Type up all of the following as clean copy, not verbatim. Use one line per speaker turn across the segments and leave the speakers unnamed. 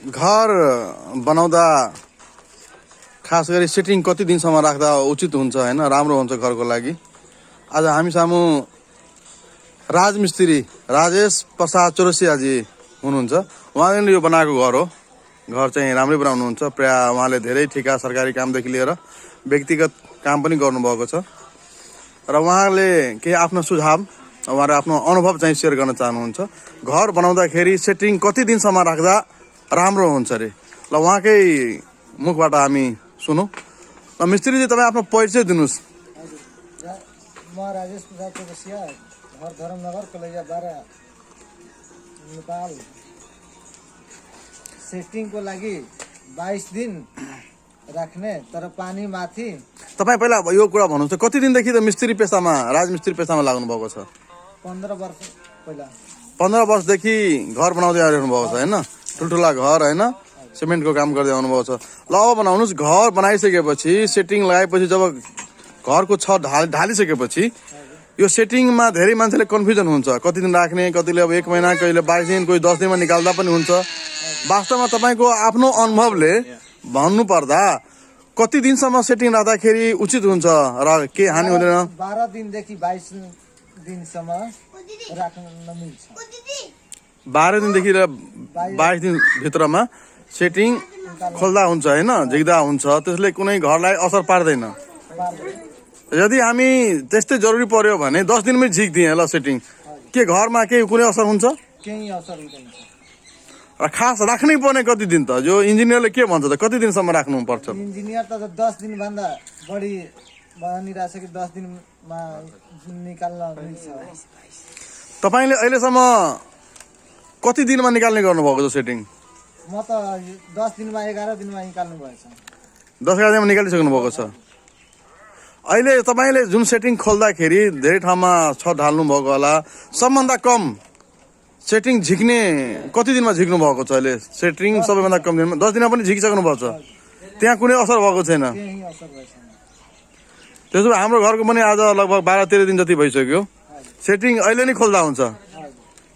घर बनाउँदा खास गरी सेटिङ कति दिनसम्म राख्दा उचित हुन्छ हैन, राम्रो हुन्छ घरको लागि। आज हामी सामु राजमिस्त्री राजेश प्रसाद चौरसियाजी हुनुहुन्छ। उहाँले यो बनाएको घर हो। घर चाहिँ राम्रै बनाउनुहुन्छ। प्राय उहाँले धेरै ठेका सरकारी कामदेखि लिएर व्यक्तिगत काम पनि गर्नुभएको छ र उहाँले केही आफ्नो सुझाव उहाँले आफ्नो अनुभव चाहिँ सेयर गर्न चाहनुहुन्छ। घर बनाउँदाखेरि सेटिङ कति दिनसम्म राख्दा राम्रो हुन्छ रे, ल उहाँकै मुखबाट हामी सुनौँ। ल मिस्त्रीजी, तपाईँ आफ्नो परिचय दिनुहोस्।
म राजेश प्रसाद चौरसिया, घर धरमनगर, कलैया 12, नेपाल। सेटिङको लागि 22 दिन राख्ने, तर पानी माथि।
तपाईँ पहिला यो कुरा भन्नुहोस् त, कति दिनदेखि त मिस्त्री पेसामा राजमिस्त्री पेसामा लाग्नु भएको छ?
15 वर्ष पहिला।
15 वर्षदेखि घर बनाउँदै आइरहनु भएको छ हैन? ठुल्ठुला घर हैन, सिमेन्टको काम गर्दै आउनुभएको छ। ल अब बनाउनुहोस्। घर बनाइसकेपछि सेटिङ लगाएपछि जब घरको छत ढालिसकेपछि यो सेटिङमा धेरै मान्छेले कन्फ्युजन हुन्छ। कति दिन राख्ने, कतिले अब 1 महिना, कहिले 22 दिन, कोही 10 दिनमा निकाल्दा पनि हुन्छ। वास्तवमा तपाईँको आफ्नो अनुभवले भन्नुपर्दा कति दिनसम्म सेटिङ राख्दाखेरि उचित हुन्छ र के हानि हुँदैन?
12 दिनदेखि 22 दिनसम्म राख्न मिल्छ।
12 दिनदेखि 22 दिन भित्रमा सेटिङ खोल्दा हुन्छ हैन, झिक्दा हुन्छ। त्यसले कुनै घरलाई असर पार्दैन। यदि हामी त्यस्तै जरुरी पर्यो भने 10 दिनमै झिक्दिए ल सेटिङ, के घरमा केही कुनै असर हुन्छ?
केही असर हुँदैन।
र खास राख्नै पर्ने कति दिन त? जो इन्जिनियरले के भन्छ त, कति दिनसम्म राख्नु पर्छ?
इन्जिनियर त 10 दिनभन्दा बढी भनिरहेछ कि 10 दिनमा निकाल्न मिल्छ।
तपाईँले अहिलेसम्म कति दिनमा निकाल्ने गर्नुभएको छ सेटिङ?
म त 10 दिनमा 11 दिनमा निकाल्नु भएछ।
10-11 दिनमा निकालिसक्नु भएको छ। अहिले तपाईँले जुन सेटिङ खोल्दाखेरि धेरै ठाउँमा छत ढाल्नु भएको होला, सबभन्दा कम सेटिङ झिक्ने कति दिनमा झिक्नु भएको छ? अहिले सेटिङ सबैभन्दा कम दिनमा 10 दिनमा पनि झिकिसक्नु भएको छ। त्यहाँ कुनै असर भएको छैन। त्यसो भए हाम्रो घरको पनि आज लगभग 12-13 दिन जति भइसक्यो। सेटिङ अहिले नै खोल्दा हुन्छ,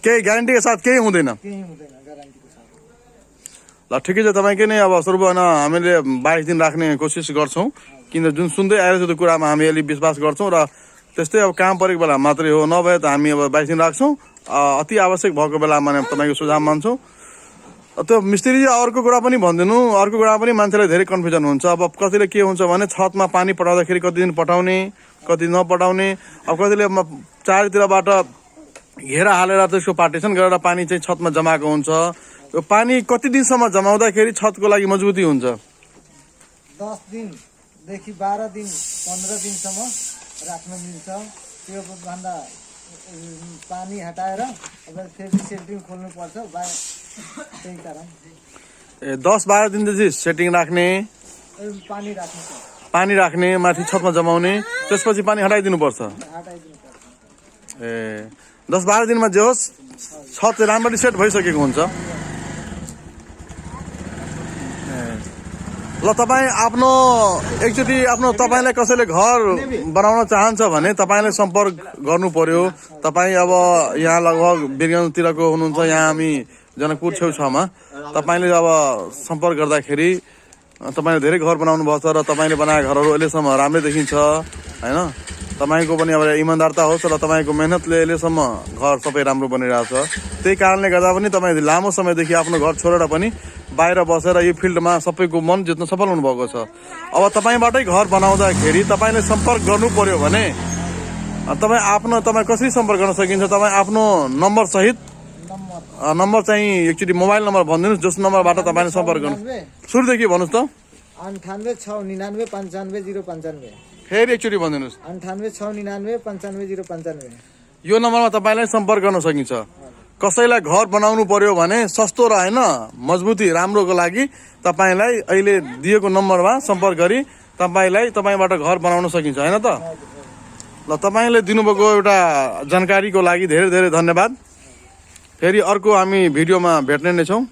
केही ग्यारेन्टीको साथ केही हुँदैन। ल ठिकै छ, तपाईँकै नै अब सुरु भएन। हामीले 22 दिन राख्ने कोसिस गर्छौँ, किन जुन सुन्दै आएर त्यो कुरामा हामी अलिक विश्वास गर्छौँ र त्यस्तै अब काम परेको बेला मात्रै हो, नभए त हामी अब 22 दिन राख्छौँ। अति आवश्यक भएको बेलामा तपाईँको सुझाव मान्छौँ। त्यो मिस्त्री अर्को कुरा पनि भनिदिनु। अर्को कुरा पनि मान्छेलाई धेरै कन्फ्युजन हुन्छ। अब कतिले के हुन्छ भने छतमा पानी पटाउँदाखेरि कति दिन पटाउने, कति नपटाउने। अब कतिले चारैतिरबाट घेरा हालेर त्यसको पार्टिसन गरेर पानी चाहिँ छतमा जमाएको हुन्छ। यो पानी कति दिनसम्म जमाउँदाखेरि छतको लागि मजबुती हुन्छ?
10 दिनदेखि 12 दिन 15 दिनसम्म राख्न मिल्छ। त्यो भन्दा पानी हटाएर अब फेरि सेटिङ खोल्नु पर्छ। त्यही कारण
10-12 दिनदेखि सेटिङ राख्ने, पानी राख्ने, माथि छतमा जमाउने, त्यसपछि पानी हटाइदिनु पर्छ। 10-12 दिनमा जे होस् छत राम्ररी सेट भइसकेको हुन्छ। ल तपाईँ आफ्नो एकचोटि तपाईँलाई कसैले घर बनाउन चाहन्छ भने तपाईँले सम्पर्क गर्नु पर्यो। तपाईँ अब यहाँ लगभग बिरगञ्जतिरको हुनुहुन्छ, यहाँ हामी जनकपुर छेउछाउमा। तपाईँले अब सम्पर्क गर्दाखेरि तपाईँले धेरै घर बनाउनु भएको छ र तपाईँले बनाएको घरहरू अहिलेसम्म राम्रै देखिन्छ होइन। तपाईँको पनि अब इमान्दारता होस् र तपाईँको मेहनतले अहिलेसम्म घर सबै राम्रो बनिरहेको छ। त्यही कारणले गर्दा पनि तपाईँ लामो समयदेखि आफ्नो घर छोडेर पनि बाहिर बसेर यो फिल्डमा सबैको मन जित्न सफल हुनुभएको छ। अब तपाईँबाटै घर बनाउँदाखेरि तपाईँले सम्पर्क गर्नु पर्यो भने तपाईँ कसरी सम्पर्क गर्न सकिन्छ? तपाईँ आफ्नो नम्बर सहित नम्बर चाहिँ एकचोटि मोबाइल नम्बर भनिदिनुहोस्, जस नम्बरबाट तपाईँले सम्पर्क गर्नु। सुरुदेखि भन्नुहोस् त।
98 699 95 095।
फेरि एकचोटि भनिदिनुहोस्।
98 699 95 095।
यो नम्बरमा तपाईँलाई सम्पर्क गर्न सकिन्छ। कसैलाई घर बनाउनु पर्यो भने सस्तो र होइन मजबुती राम्रोको लागि तपाईँलाई अहिले दिएको नम्बरमा सम्पर्क गरी तपाईँबाट घर बनाउन सकिन्छ होइन त? ल तपाईँले दिनुभएको एउटा जानकारीको लागि धेरै धेरै धन्यवाद। फेरि अर्को हामी भिडियोमा भेट्ने नै छौँ।